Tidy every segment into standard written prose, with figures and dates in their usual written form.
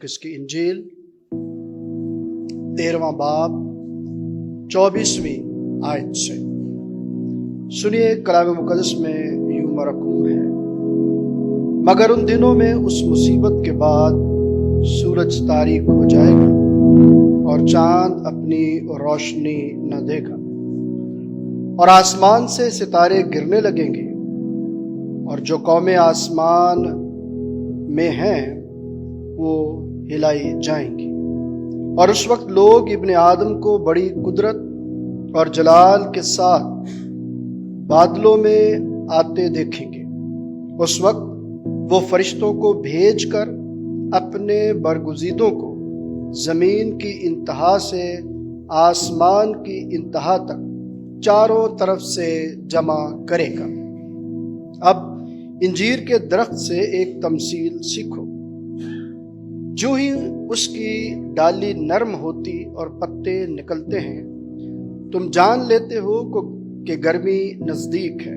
اس کی انجیل 13واں باب 24ویں آیت سے سنیے۔ کلام مقدس میں یوں مرقوم ہے، مگر ان دنوں میں اس مصیبت کے بعد سورج تاریک ہو جائے گا اور چاند اپنی روشنی نہ دے گا، اور آسمان سے ستارے گرنے لگیں گے، اور جو قومیں آسمان میں ہیں وہ ہلائی جائیں گی، اور اس وقت لوگ ابن آدم کو بڑی قدرت اور جلال کے ساتھ بادلوں میں آتے دیکھیں گے۔ اس وقت وہ فرشتوں کو بھیج کر اپنے برگزیدوں کو زمین کی انتہا سے آسمان کی انتہا تک چاروں طرف سے جمع کرے گا۔ اب انجیر کے درخت سے ایک تمثیل سیکھو۔ جو ہی اس کی ڈالی نرم ہوتی اور پتے نکلتے ہیں، تم جان لیتے ہو کہ گرمی نزدیک ہے۔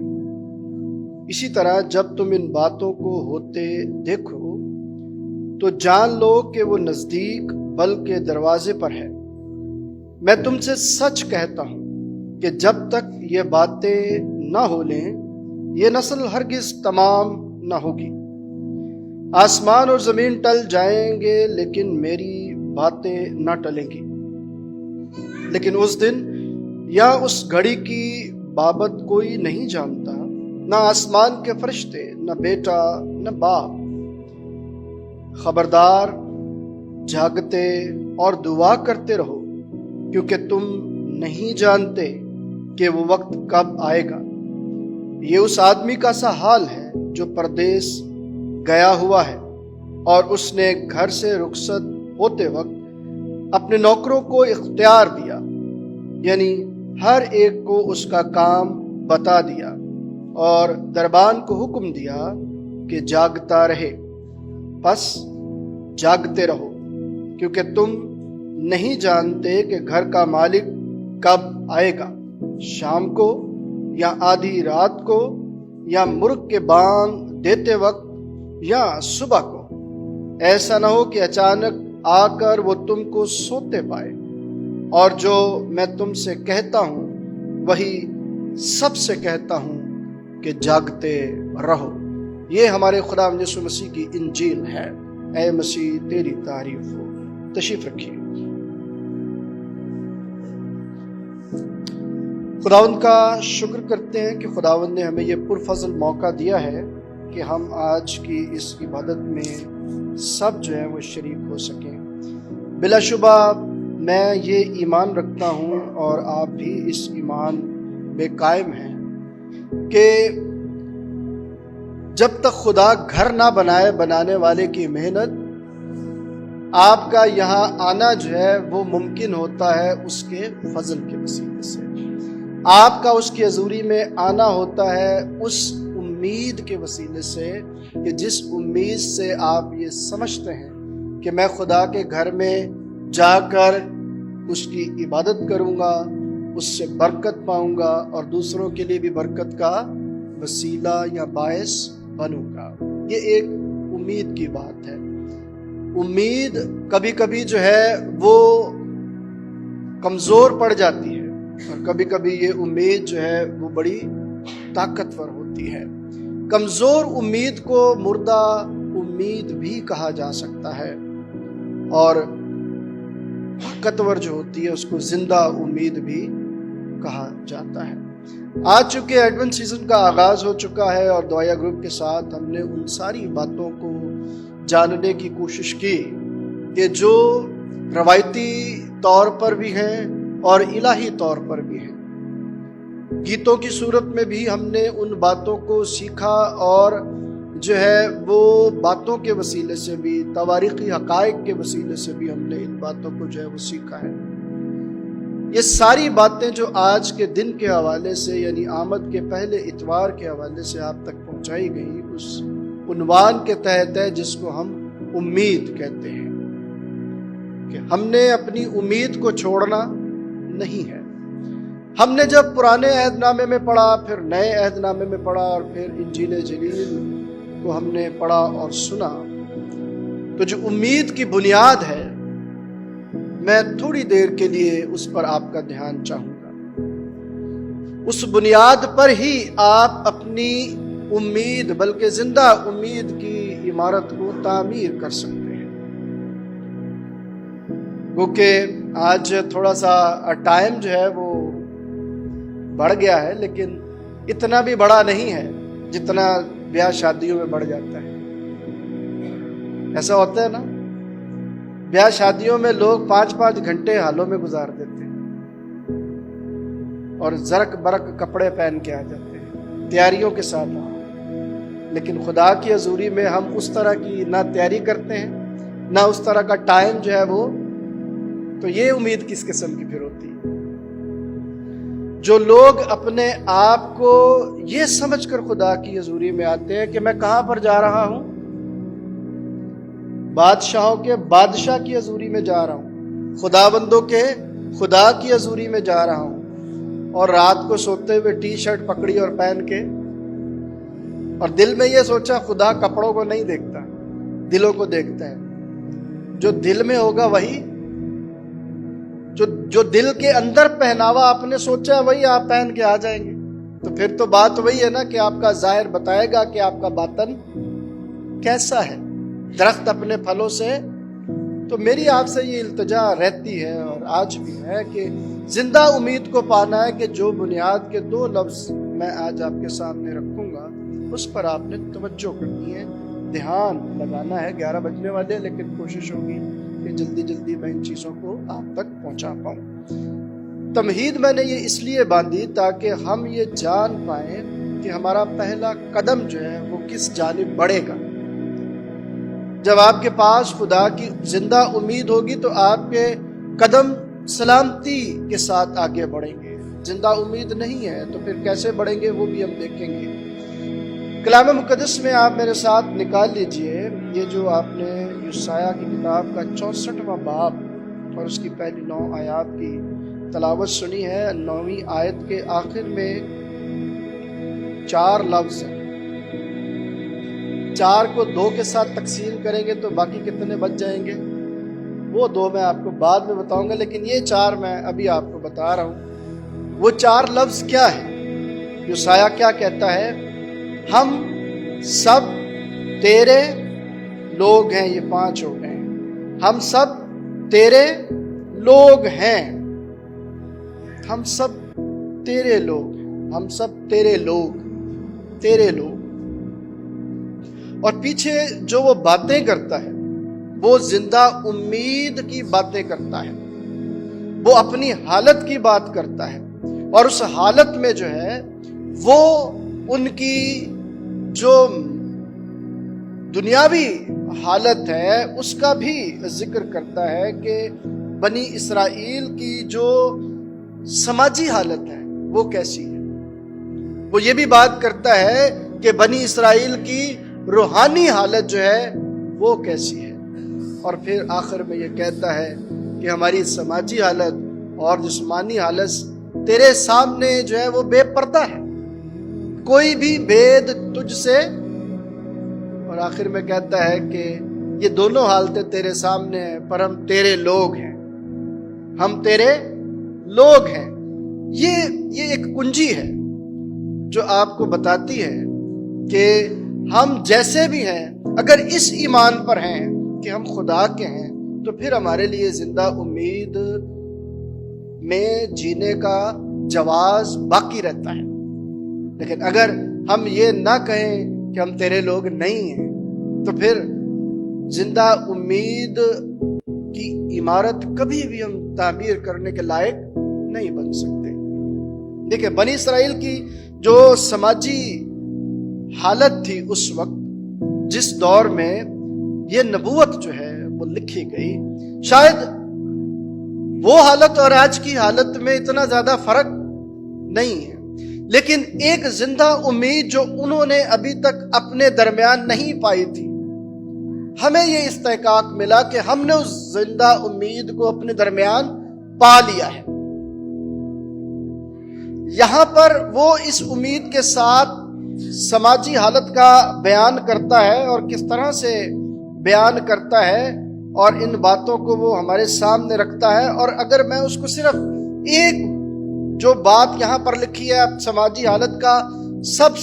اسی طرح جب تم ان باتوں کو ہوتے دیکھو تو جان لو کہ وہ نزدیک بلکہ دروازے پر ہے۔ میں تم سے سچ کہتا ہوں کہ جب تک یہ باتیں نہ ہو لیں، یہ نسل ہرگز تمام نہ ہوگی۔ آسمان اور زمین ٹل جائیں گے لیکن میری باتیں نہ ٹلیں گی۔ لیکن اس دن یا اس گھڑی کی بابت کوئی نہیں جانتا، نہ آسمان کے فرشتے، نہ بیٹا، نہ باپ۔ خبردار، جاگتے اور دعا کرتے رہو، کیونکہ تم نہیں جانتے کہ وہ وقت کب آئے گا۔ یہ اس آدمی کا سا حال ہے جو پردیس گیا ہوا ہے، اور اس نے گھر سے رخصت ہوتے وقت اپنے نوکروں کو اختیار دیا، یعنی ہر ایک کو اس کا کام بتا دیا، اور دربان کو حکم دیا کہ جاگتا رہے۔ پس جاگتے رہو، کیونکہ تم نہیں جانتے کہ گھر کا مالک کب آئے گا، شام کو یا آدھی رات کو یا مرغ کے بانگ دیتے وقت یا صبح کو۔ ایسا نہ ہو کہ اچانک آ کر وہ تم کو سوتے پائے۔ اور جو میں تم سے کہتا ہوں وہی سب سے کہتا ہوں کہ جاگتے رہو۔ یہ ہمارے خدا یسوع مسیح کی انجیل ہے۔ اے مسیح تیری تعریف ہو۔ تشریف رکھیے۔ خداوند کا شکر کرتے ہیں کہ خداوند نے ہمیں یہ پرفضل موقع دیا ہے کہ ہم آج کی اس عبادت میں سب جو ہے وہ شریک ہو سکیں۔ بلا شبہ میں یہ ایمان رکھتا ہوں اور آپ بھی اس ایمان پہ قائم ہیں کہ جب تک خدا گھر نہ بنانے والے کی محنت، آپ کا یہاں آنا جو ہے وہ ممکن ہوتا ہے اس کے فضل کے وسیلے سے۔ آپ کا اس کی حضوری میں آنا ہوتا ہے اس امید کے وسیلے سے کہ جس امید سے آپ یہ سمجھتے ہیں کہ میں خدا کے گھر میں جا کر اس کی عبادت کروں گا، اس سے برکت پاؤں گا اور دوسروں کے لیے بھی برکت کا وسیلہ یا باعث بنوں گا۔ یہ ایک امید کی بات ہے۔ امید کبھی کبھی جو ہے وہ کمزور پڑ جاتی ہے، اور کبھی کبھی یہ امید جو ہے وہ بڑی طاقتور ہوتی ہے۔ کمزور امید کو مردہ امید بھی کہا جا سکتا ہے، اور طاقتور جو ہوتی ہے اس کو زندہ امید بھی کہا جاتا ہے۔ آج چونکہ ایڈونٹ سیزن کا آغاز ہو چکا ہے، اور دعائیا گروپ کے ساتھ ہم نے ان ساری باتوں کو جاننے کی کوشش کی کہ جو روایتی طور پر بھی ہیں اور الہی طور پر بھی ہیں۔ گیتوں کی صورت میں بھی ہم نے ان باتوں کو سیکھا، اور جو ہے وہ باتوں کے وسیلے سے بھی، تواریخی حقائق کے وسیلے سے بھی ہم نے ان باتوں کو جو ہے وہ سیکھا ہے۔ یہ ساری باتیں جو آج کے دن کے حوالے سے، یعنی آمد کے پہلے اتوار کے حوالے سے آپ تک پہنچائی گئی اس عنوان کے تحت ہے جس کو ہم امید کہتے ہیں، کہ ہم نے اپنی امید کو چھوڑنا نہیں ہے۔ ہم نے جب پرانے عہد نامے میں پڑھا، پھر نئے عہد نامے میں پڑھا، اور پھر انجیل جلیل کو ہم نے پڑھا اور سنا، تو تو جو امید کی بنیاد ہے، میں تھوڑی دیر کے لیے اس پر آپ کا دھیان چاہوں گا۔ اس بنیاد پر ہی آپ اپنی امید، بلکہ زندہ امید کی عمارت کو تعمیر کر سکتے ہیں۔ کیونکہ آج تھوڑا سا ٹائم جو ہے وہ بڑھ گیا ہے، لیکن اتنا بھی بڑا نہیں ہے جتنا بیاہ شادیوں میں بڑھ جاتا ہے۔ ایسا ہوتا ہے نا، بیاہ شادیوں میں لوگ 5-5 گھنٹے ہالوں میں گزار دیتے ہیں اور زرک برک کپڑے پہن کے آ جاتے ہیں، تیاریوں کے ساتھ۔ لیکن خدا کی حضوری میں ہم اس طرح کی نہ تیاری کرتے ہیں، نہ اس طرح کا ٹائم جو ہے وہ، تو یہ امید کس قسم کی پھر ہوتی ہے؟ جو لوگ اپنے آپ کو یہ سمجھ کر خدا کی حضوری میں آتے ہیں کہ میں کہاں پر جا رہا ہوں؟ بادشاہوں کے بادشاہ کی حضوری میں جا رہا ہوں، خداوندوں کے خدا کی حضوری میں جا رہا ہوں، اور رات کو سوتے ہوئے ٹی شرٹ پکڑی اور پہن کے، اور دل میں یہ سوچا خدا کپڑوں کو نہیں دیکھتا، دلوں کو دیکھتا ہے۔ جو دل میں ہوگا وہی، جو دل کے اندر پہناوا آپ نے سوچا وہی آپ پہن کے آ جائیں گے۔ تو پھر تو بات وہی ہے نا کہ آپ کا ظاہر بتائے گا کہ آپ کا باطن کیسا ہے۔ درخت اپنے پھلوں سے، تو میری آپ سے یہ التجا رہتی ہے اور آج بھی ہے کہ زندہ امید کو پانا ہے کہ جو بنیاد کے 2 لفظ میں آج آپ کے سامنے رکھوں گا اس پر آپ نے توجہ کرنی ہے، دھیان لگانا ہے۔ 11 بجنے والے، لیکن کوشش ہوگی کہ جلدی جلدی میں ان چیزوں کو آپ تک پہنچا پاؤں۔ تمہید میں نے یہ اس لیے باندھی تاکہ ہم یہ جان پائیں کہ ہمارا پہلا قدم جو ہے وہ کس جانب بڑھے گا۔ جب آپ کے پاس خدا کی زندہ امید ہوگی تو آپ کے قدم سلامتی کے ساتھ آگے بڑھیں گے۔ زندہ امید نہیں ہے تو پھر کیسے بڑھیں گے وہ بھی ہم دیکھیں گے۔ کلام مقدس میں آپ میرے ساتھ نکال لیجئے یہ جو آپ نے یسایہ کی کتاب کا 64واں باب اور اس کی پہلی 9 آیات کی تلاوت سنی ہے۔ 9ویں آیت کے آخر میں 4 لفظ ہیں۔ 4 کو 2 کے ساتھ تقسیم کریں گے تو باقی کتنے بچ جائیں گے؟ وہ 2 میں آپ کو بعد میں بتاؤں گا، لیکن یہ 4 میں ابھی آپ کو بتا رہا ہوں۔ وہ 4 لفظ کیا ہے؟ یسایہ کیا کہتا ہے؟ ہم سب تیرے لوگ ہیں۔ یہ 5 ہو گئے ہیں۔ ہم سب تیرے لوگ ہیں، ہم سب تیرے لوگ ہیں، ہم سب تیرے لوگ، تیرے لوگ۔ اور پیچھے جو وہ باتیں کرتا ہے وہ زندہ امید کی باتیں کرتا ہے، وہ اپنی حالت کی بات کرتا ہے، اور اس حالت میں جو ہے وہ ان کی جو دنیاوی حالت ہے اس کا بھی ذکر کرتا ہے کہ بنی اسرائیل کی جو سماجی حالت ہے وہ کیسی ہے۔ وہ یہ بھی بات کرتا ہے کہ بنی اسرائیل کی روحانی حالت جو ہے وہ کیسی ہے، اور پھر آخر میں یہ کہتا ہے کہ ہماری سماجی حالت اور جسمانی حالت تیرے سامنے جو ہے وہ بے پردہ ہے، کوئی بھی بید تجھ سے، اور آخر میں کہتا ہے کہ یہ دونوں حالتیں تیرے سامنے ہیں پر ہم تیرے لوگ ہیں، ہم تیرے لوگ ہیں۔ یہ ایک کنجی ہے جو آپ کو بتاتی ہے کہ ہم جیسے بھی ہیں اگر اس ایمان پر ہیں کہ ہم خدا کے ہیں تو پھر ہمارے لیے زندہ امید میں جینے کا جواز باقی رہتا ہے۔ لیکن اگر ہم یہ نہ کہیں کہ ہم تیرے لوگ نہیں ہیں تو پھر زندہ امید کی عمارت کبھی بھی ہم تعمیر کرنے کے لائق نہیں بن سکتے۔ دیکھیں، بنی اسرائیل کی جو سماجی حالت تھی اس وقت، جس دور میں یہ نبوت جو ہے وہ لکھی گئی، شاید وہ حالت اور آج کی حالت میں اتنا زیادہ فرق نہیں ہے، لیکن ایک زندہ امید جو انہوں نے ابھی تک اپنے درمیان نہیں پائی تھی، ہمیں یہ استحقاق ملا کہ ہم نے اس زندہ امید کو اپنے درمیان پا لیا ہے۔ یہاں پر وہ اس امید کے ساتھ سماجی حالت کا بیان کرتا ہے اور کس طرح سے بیان کرتا ہے اور ان باتوں کو وہ ہمارے سامنے رکھتا ہے، اور اگر میں اس کو صرف ایک جو بات یہاں پر لکھی ہے سماجی حالت کا سب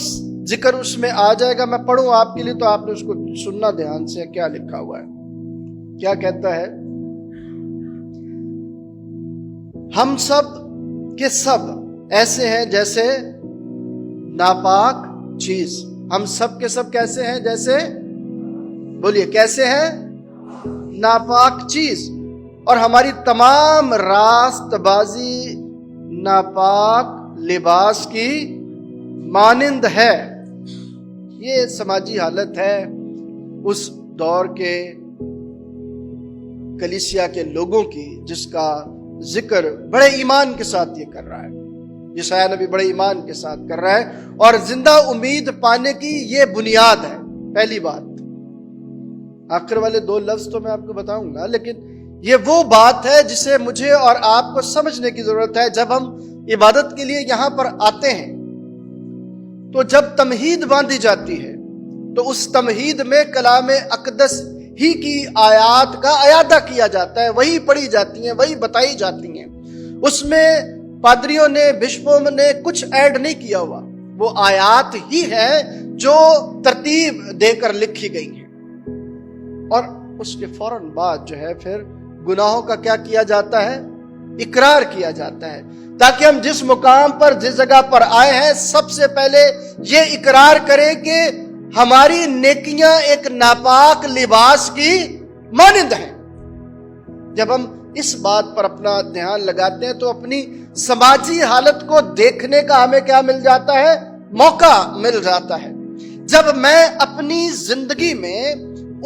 ذکر اس میں آ جائے گا، میں پڑھوں آپ کے لیے تو آپ نے اس کو سننا دھیان سے، کیا لکھا ہوا ہے، کیا کہتا ہے؟ ہم سب کے سب ایسے ہیں جیسے ناپاک چیز. ہم سب کے سب کیسے ہیں؟ جیسے، بولیے کیسے ہیں؟ ناپاک چیز. اور ہماری تمام راست بازی ناپاک لباس کی مانند ہے. یہ سماجی حالت ہے اس دور کے کلیسیا کے لوگوں کی، جس کا ذکر بڑے ایمان کے ساتھ یہ کر رہا ہے. یسایہ نبی بڑے ایمان کے ساتھ کر رہا ہے، اور زندہ امید پانے کی یہ بنیاد ہے. پہلی بات، آخر والے 2 لفظ تو میں آپ کو بتاؤں گا، لیکن یہ وہ بات ہے جسے مجھے اور آپ کو سمجھنے کی ضرورت ہے. جب ہم عبادت کے لیے یہاں پر آتے ہیں تو جب تمہید باندھی جاتی ہے تو اس تمہید میں کلام اقدس ہی کی آیات کا اعادہ کیا جاتا ہے، وہی پڑھی جاتی ہیں، وہی بتائی جاتی ہیں. اس میں پادریوں نے، بشپوں نے کچھ ایڈ نہیں کیا ہوا، وہ آیات ہی ہے جو ترتیب دے کر لکھی گئی ہیں. اور اس کے فوراً بعد جو ہے پھر گناہوں کا کیا کیا جاتا ہے؟ اقرار کیا جاتا ہے، تاکہ ہم جس مقام پر، جس جگہ پر آئے ہیں، سب سے پہلے یہ اقرار کریں کہ ہماری نیکیاں ایک ناپاک لباس کی مانند ہیں. جب ہم اس بات پر اپنا دھیان لگاتے ہیں تو اپنی سماجی حالت کو دیکھنے کا ہمیں کیا مل جاتا ہے؟ موقع مل جاتا ہے. جب میں اپنی زندگی میں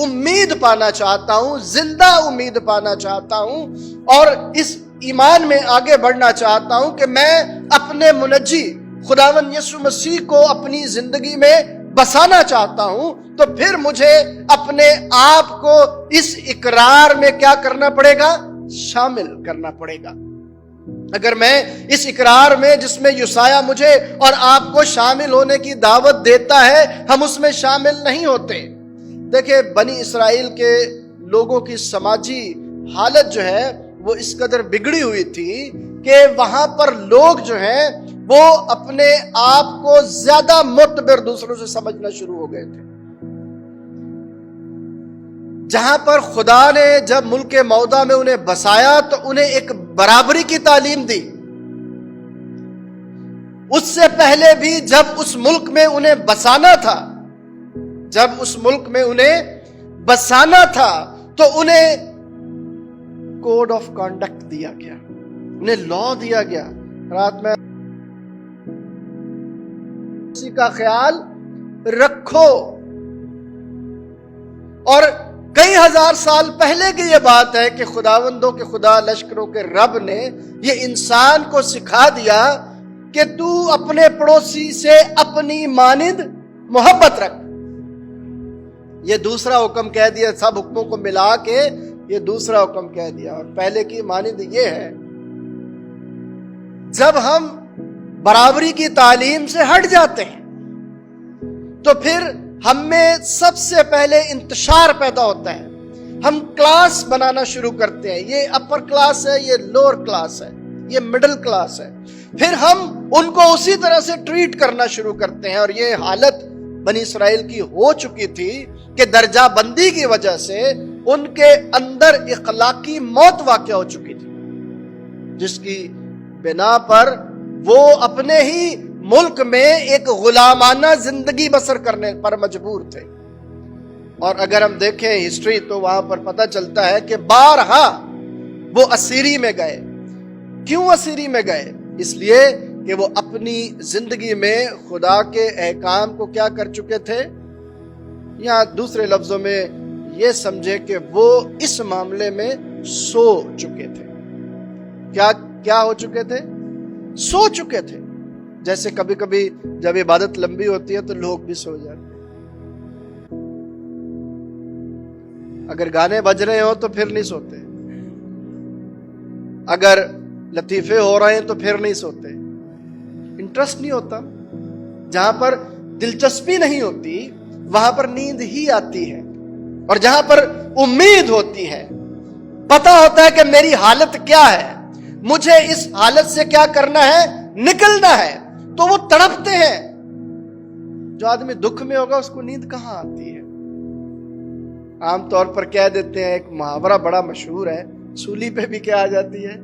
امید پانا چاہتا ہوں، زندہ امید پانا چاہتا ہوں، اور اس ایمان میں آگے بڑھنا چاہتا ہوں کہ میں اپنے منجی خداوند یسوع مسیح کو اپنی زندگی میں بسانا چاہتا ہوں، تو پھر مجھے اپنے آپ کو اس اقرار میں کیا کرنا پڑے گا؟ شامل کرنا پڑے گا. اگر میں اس اقرار میں، جس میں یسایہ مجھے اور آپ کو شامل ہونے کی دعوت دیتا ہے، ہم اس میں شامل نہیں ہوتے. دیکھیں، بنی اسرائیل کے لوگوں کی سماجی حالت جو ہے وہ اس قدر بگڑی ہوئی تھی کہ وہاں پر لوگ جو ہیں وہ اپنے آپ کو زیادہ معتبر دوسروں سے سمجھنا شروع ہو گئے تھے. جہاں پر خدا نے جب ملک موعودہ میں انہیں بسایا تو انہیں ایک برابری کی تعلیم دی. اس سے پہلے بھی جب اس ملک میں انہیں بسانا تھا، تو انہیں کوڈ آف کانڈکٹ دیا گیا، انہیں لا دیا گیا. رات میں اسی کا خیال رکھو. اور کئی ہزار سال پہلے کی یہ بات ہے کہ خداوندوں کے خدا، لشکروں کے رب نے یہ انسان کو سکھا دیا کہ تو اپنے پڑوسی سے اپنی مانند محبت رکھ. یہ دوسرا حکم کہہ دیا، سب حکموں کو ملا کے یہ دوسرا حکم کہہ دیا. اور پہلے کی مانند یہ ہے، جب ہم برابری کی تعلیم سے ہٹ جاتے ہیں تو پھر ہم میں سب سے پہلے انتشار پیدا ہوتا ہے. ہم کلاس بنانا شروع کرتے ہیں، یہ اپر کلاس ہے، یہ لوور کلاس ہے، یہ مڈل کلاس ہے. پھر ہم ان کو اسی طرح سے ٹریٹ کرنا شروع کرتے ہیں. اور یہ حالت بنی اسرائیل کی ہو چکی تھی کہ درجہ بندی کی وجہ سے ان کے اندر اخلاقی موت واقع ہو چکی تھی، جس کی بنا پر وہ اپنے ہی ملک میں ایک غلامانہ زندگی بسر کرنے پر مجبور تھے. اور اگر ہم دیکھیں ہسٹری تو وہاں پر پتہ چلتا ہے کہ بارہا وہ اسیری میں گئے. کیوں اسیری میں گئے؟ اس لیے کہ وہ اپنی زندگی میں خدا کے احکام کو کیا کر چکے تھے، یا دوسرے لفظوں میں یہ سمجھے کہ وہ اس معاملے میں سو چکے تھے. کیا ہو چکے تھے؟ سو چکے تھے. جیسے کبھی کبھی جب عبادت لمبی ہوتی ہے تو لوگ بھی سو جاتے ہیں. اگر گانے بج رہے ہو تو پھر نہیں سوتے، اگر لطیفے ہو رہے ہیں تو پھر نہیں سوتے. انٹرسٹ نہیں ہوتا. جہاں پر دلچسپی نہیں ہوتی وہاں پر نیند ہی آتی ہے. اور جہاں پر امید ہوتی ہے، پتا ہوتا ہے کہ میری حالت کیا ہے، مجھے اس حالت سے کیا کرنا ہے، نکلنا ہے، تو وہ تڑپتے ہیں۔ جو آدمی دکھ میں ہوگا اس کو نیند کہاں آتی ہے؟ عام طور پر کہہ دیتے ہیں، ایک محاورہ بڑا مشہور ہے، سولی پہ بھی کیا آ جاتی ہے؟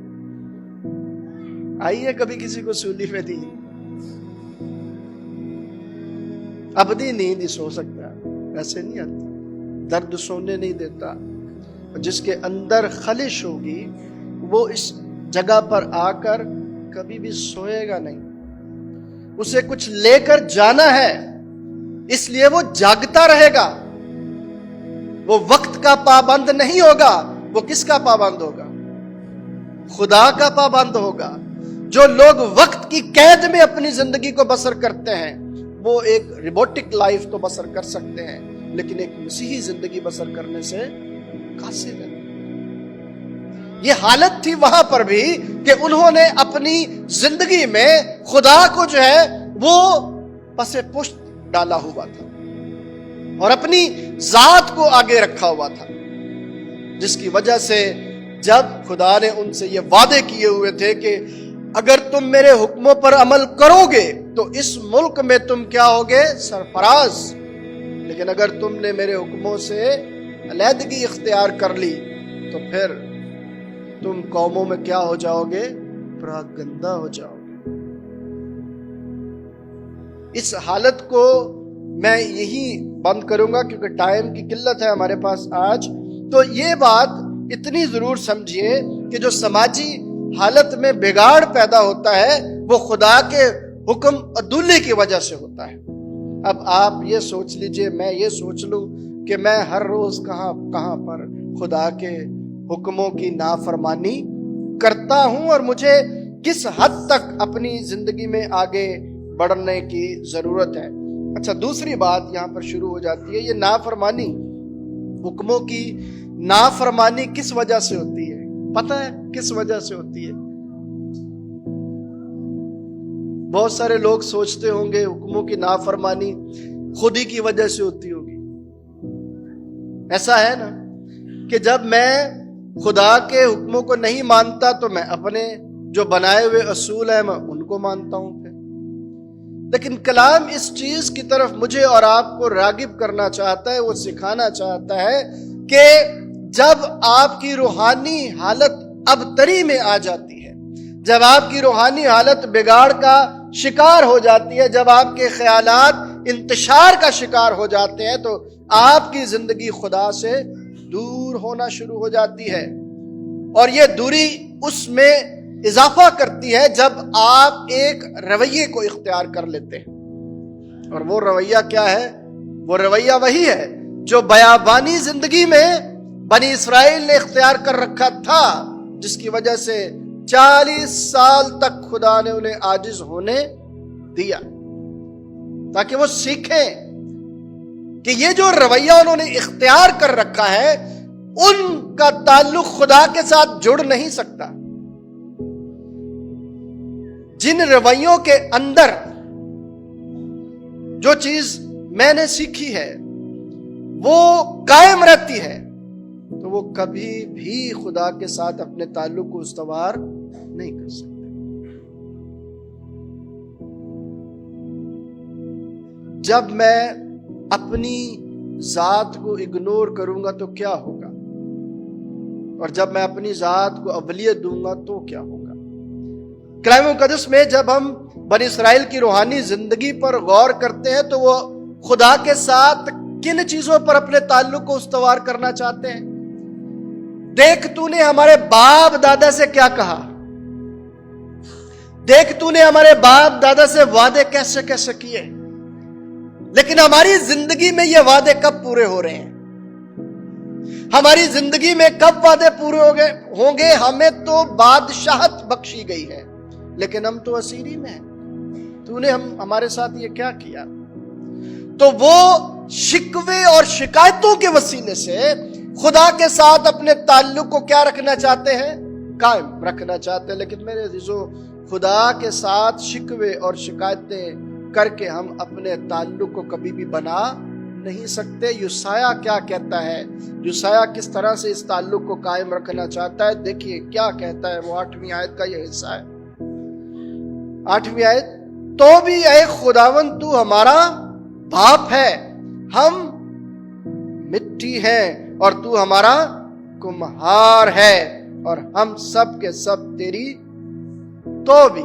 آئی ہے کبھی کسی کو سولی پہ دی؟ ابدی نیند ہی سو سکتا ہے، ویسے نہیں آتی۔ درد سونے نہیں دیتا۔ جس کے اندر خلش ہوگی وہ اس جگہ پر آ کر کبھی بھی سوئے گا نہیں۔ اسے کچھ لے کر جانا ہے، اس لیے وہ جاگتا رہے گا۔ وہ وقت کا پابند نہیں ہوگا۔ وہ کس کا پابند ہوگا؟ خدا کا پابند ہوگا۔ جو لوگ وقت کی قید میں اپنی زندگی کو بسر کرتے ہیں وہ ایک روبوٹک لائف تو بسر کر سکتے ہیں، لیکن ایک مسیحی زندگی بسر کرنے سے قاصر ہے۔ یہ حالت تھی وہاں پر بھی کہ انہوں نے اپنی زندگی میں خدا کو جو ہے وہ پس پشت ڈالا ہوا تھا اور اپنی ذات کو آگے رکھا ہوا تھا، جس کی وجہ سے جب خدا نے ان سے یہ وعدے کیے ہوئے تھے کہ اگر تم میرے حکموں پر عمل کرو گے تو اس ملک میں تم کیا ہوگے؟ سرفراز۔ لیکن اگر تم نے میرے حکموں سے علیحدگی اختیار کر لی تو پھر تم قوموں میں کیا ہو جاؤ گے؟ پراگندہ ہو جاؤ گے۔ اس حالت کو میں یہی بند کروں گا کیونکہ ٹائم کی قلت ہے ہمارے پاس آج۔ تو یہ بات اتنی ضرور سمجھیے کہ جو سماجی حالت میں بگاڑ پیدا ہوتا ہے وہ خدا کے حکم عدولی کی وجہ سے ہوتا ہے۔ اب آپ یہ سوچ لیجئے، میں یہ سوچ لوں کہ میں ہر روز کہاں پر خدا کے حکموں کی نافرمانی کرتا ہوں اور مجھے کس حد تک اپنی زندگی میں آگے بڑھنے کی ضرورت ہے۔ اچھا، دوسری بات یہاں پر شروع ہو جاتی ہے، یہ نافرمانی، حکموں کی نافرمانی کس وجہ سے ہوتی ہے؟ پتہ ہے کس وجہ سے ہوتی ہے؟ بہت سارے لوگ سوچتے ہوں گے حکموں کی نافرمانی خود ہی کی وجہ سے ہوتی ہوگی۔ ایسا ہے نا کہ جب میں خدا کے حکموں کو نہیں مانتا تو میں اپنے جو بنائے ہوئے اصول ہیں میں ان کو مانتا ہوں پھر۔ لیکن کلام اس چیز کی طرف مجھے اور آپ کو راغب کرنا چاہتا ہے، وہ سکھانا چاہتا ہے کہ جب آپ کی روحانی حالت ابتری میں آ جاتی ہے، جب آپ کی روحانی حالت بگاڑ کا شکار ہو جاتی ہے، جب آپ کے خیالات انتشار کا شکار ہو جاتے ہیں تو آپ کی زندگی خدا سے دور ہونا شروع ہو جاتی ہے، اور یہ دوری اس میں اضافہ کرتی ہے جب آپ ایک رویے کو اختیار کر لیتے ہیں۔ اور وہ رویہ کیا ہے؟ وہ رویہ وہی ہے جو بیابانی زندگی میں بنی اسرائیل نے اختیار کر رکھا تھا، جس کی وجہ سے 40 سال تک خدا نے انہیں عاجز ہونے دیا تاکہ وہ سیکھیں کہ یہ جو رویہ انہوں نے اختیار کر رکھا ہے ان کا تعلق خدا کے ساتھ جڑ نہیں سکتا۔ جن رویوں کے اندر جو چیز میں نے سیکھی ہے وہ قائم رہتی ہے تو وہ کبھی بھی خدا کے ساتھ اپنے تعلق کو استوار نہیں کر سکتے۔ جب میں اپنی ذات کو اگنور کروں گا تو کیا ہوگا، اور جب میں اپنی ذات کو اولیت دوں گا تو کیا ہوگا؟ کلام مقدس میں جب ہم بنی اسرائیل کی روحانی زندگی پر غور کرتے ہیں تو وہ خدا کے ساتھ کن چیزوں پر اپنے تعلق کو استوار کرنا چاہتے ہیں؟ دیکھ تو نے ہمارے باپ دادا سے کیا کہا، دیکھ تو نے ہمارے باپ دادا سے وعدے کیسے کیسے کیے، لیکن ہماری زندگی میں یہ وعدے کب پورے ہو رہے ہیں؟ ہماری زندگی میں کب وعدے پورے ہوں گے؟ ہمیں تو بادشاہت بخشی گئی ہے لیکن ہم تو اسیری میں ہیں۔ تو نے ہمارے ساتھ یہ کیا کیا؟ تو وہ شکوے اور شکایتوں کے وسیلے سے خدا کے ساتھ اپنے تعلق کو کیا رکھنا چاہتے ہیں؟ قائم رکھنا چاہتے ہیں۔ لیکن میرے عزیزو، خدا کے ساتھ شکوے اور شکایتیں کر کے ہم اپنے تعلق کو کبھی بھی بنا نہیں سکتے۔ یوسایا کیا کہتا ہے، یوسایا کس طرح سے اس تعلق کو قائم رکھنا چاہتا ہے، دیکھیے کیا کہتا ہے۔ وہ 8ویں آیت کا یہ حصہ ہے، 8ویں آیت، تو بھی اے خداوند تو ہمارا باپ ہے، ہم مٹی ہیں اور تو ہمارا کمہار ہے، اور ہم سب کے سب تیری۔ تو بھی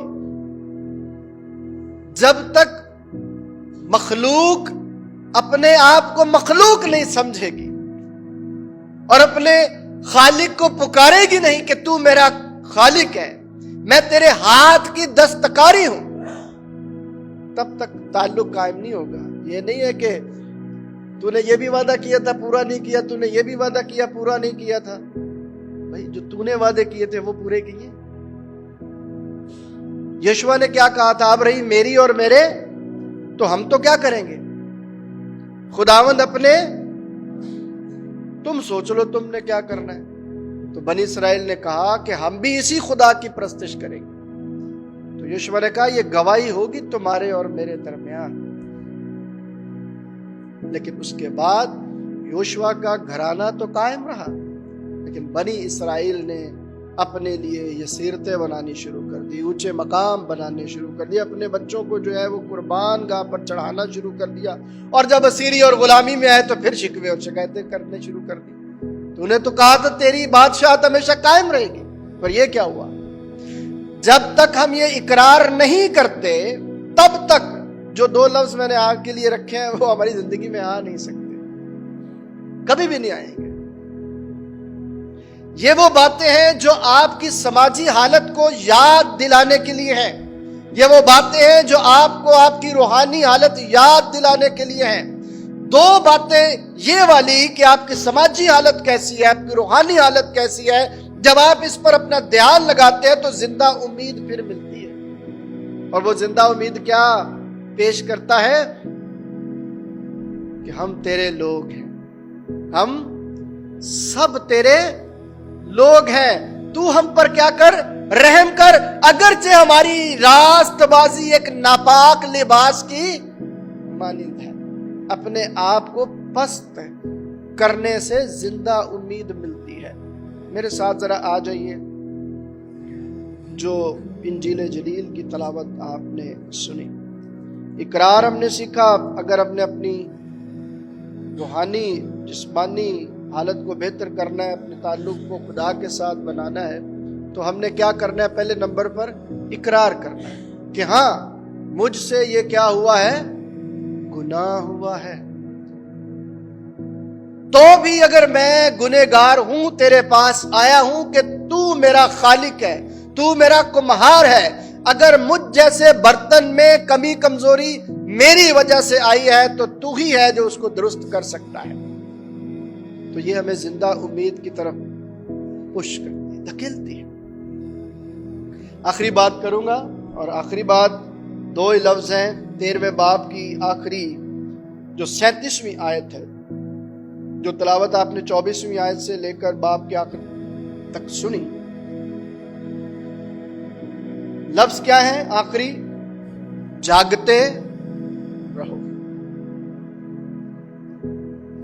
جب تک مخلوق اپنے آپ کو مخلوق نہیں سمجھے گی اور اپنے خالق کو پکارے گی نہیں کہ تو میرا خالق ہے، میں تیرے ہاتھ کی دستکاری ہوں، تب تک تعلق قائم نہیں ہوگا۔ یہ نہیں ہے کہ تو نے یہ بھی وعدہ کیا تھا پورا نہیں کیا، تو نے یہ بھی وعدہ کیا پورا نہیں کیا تھا۔ بھائی جو تو نے وعدے کیے تھے وہ پورے کیے۔ یشوع نے کیا کہا تھا، اب رہی میری اور میرے، تو ہم تو کیا کریں گے؟ خداوند اپنے، تم سوچ لو تم نے کیا کرنا ہے۔ تو بنی اسرائیل نے کہا کہ ہم بھی اسی خدا کی پرستش کریں گے۔ تو یشوع نے کہا یہ گواہی ہوگی تمہارے اور میرے درمیان۔ لیکن اس کے بعد یوشوا کا گھرانہ تو قائم رہا، لیکن بنی اسرائیل نے اپنے لیے یہ سیرتیں بنانی شروع کر دی، اونچے مقام بنانے شروع کر دیا، اپنے بچوں کو جو ہے وہ قربان گاہ پر چڑھانا شروع کر دیا، اور جب اسیری اور غلامی میں آئے تو پھر شکوے اور شکایتیں کرنے شروع کر دی۔ تو نے تو کہا تھا تیری بادشاہت ہمیشہ قائم رہے گی، پر یہ کیا ہوا؟ جب تک ہم یہ اقرار نہیں کرتے تب تک جو 2 لفظ میں نے آپ کے لیے رکھے ہیں وہ ہماری زندگی میں آ نہیں سکتے، کبھی بھی نہیں آئیں گے۔ یہ وہ باتیں ہیں جو آپ کی سماجی حالت کو یاد دلانے کے لیے ہیں، یہ وہ باتیں ہیں جو آپ کو آپ کی روحانی حالت یاد دلانے کے لیے ہیں۔ 2 باتیں یہ والی کہ آپ کی سماجی حالت کیسی ہے، آپ کی روحانی حالت کیسی ہے، جب آپ اس پر اپنا دھیان لگاتے ہیں تو زندہ امید پھر ملتی ہے۔ اور وہ زندہ امید کیا پیش کرتا ہے کہ ہم تیرے لوگ ہیں، ہم سب تیرے لوگ ہیں، تو ہم پر کیا کر، رحم کر، اگرچہ ہماری راست بازی ایک ناپاک لباس کی مانند ہے۔ اپنے آپ کو پست کرنے سے زندہ امید ملتی ہے۔ میرے ساتھ ذرا آ جائیے، جو انجیل جلیل کی تلاوت آپ نے سنی، اقرار ہم نے سیکھا۔ اگر ہم نے اپنی روحانی جسمانی حالت کو بہتر کرنا ہے، اپنے تعلق کو خدا کے ساتھ بنانا ہے، تو ہم نے کیا کرنا ہے؟ پہلے نمبر پر اقرار کرنا ہے کہ ہاں مجھ سے یہ کیا ہوا ہے، گناہ ہوا ہے۔ تو بھی اگر میں گنہگار ہوں تیرے پاس آیا ہوں کہ تو میرا خالق ہے، تو میرا کمہار ہے، اگر مجھ جیسے برتن میں کمی کمزوری میری وجہ سے آئی ہے تو تو ہی ہے جو اس کو درست کر سکتا ہے۔ تو یہ ہمیں زندہ امید کی طرف پش کرتی ہے، دھکیلتی ہے۔ آخری بات کروں گا، اور آخری بات 2 ہی لفظ ہیں 13ویں باب کی آخری جو 37ویں آیت ہے، جو تلاوت آپ نے 24ویں آیت سے لے کر باب کے آخر تک سنی۔ لفظ کیا ہے آخری؟ جاگتے رہو۔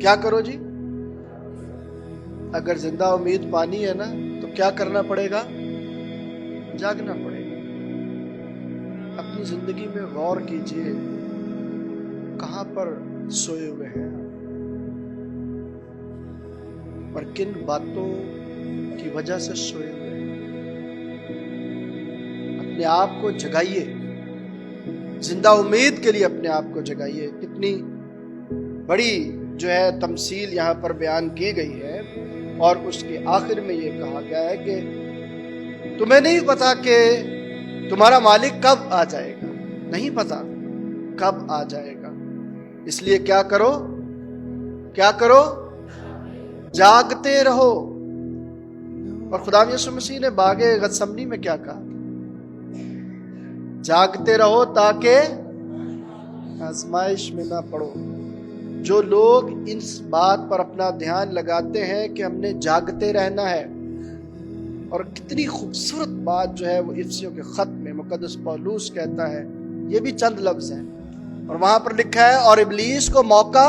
کیا کرو جی؟ اگر زندہ امید پانی ہے نا تو کیا کرنا پڑے گا؟ جاگنا پڑے گا۔ اپنی زندگی میں غور کیجئے، کہاں پر سوئے ہوئے ہیں اور کن باتوں کی وجہ سے سوئے ہوئے ہیں؟ اپنے آپ کو جگائیے، زندہ امید کے لیے اپنے آپ کو جگائیے۔ کتنی بڑی جو ہے تمثیل یہاں پر بیان کی گئی ہے، اور اس کے آخر میں یہ کہا گیا ہے کہ تمہیں نہیں پتا کہ تمہارا مالک کب آ جائے گا، نہیں پتا کب آ جائے گا، اس لیے کیا کرو، کیا کرو، جاگتے رہو۔ اور خدا یسوع مسیح نے باغ گتسمنی میں کیا کہا؟ جاگتے رہو تاکہ آزمائش میں نہ پڑو۔ جو لوگ اس بات پر اپنا دھیان لگاتے ہیں کہ ہم نے جاگتے رہنا ہے، اور کتنی خوبصورت بات جو ہے وہ افسیوں کے خط میں مقدس پولوس کہتا ہے، یہ بھی چند لفظ ہیں، اور وہاں پر لکھا ہے اور ابلیس کو موقع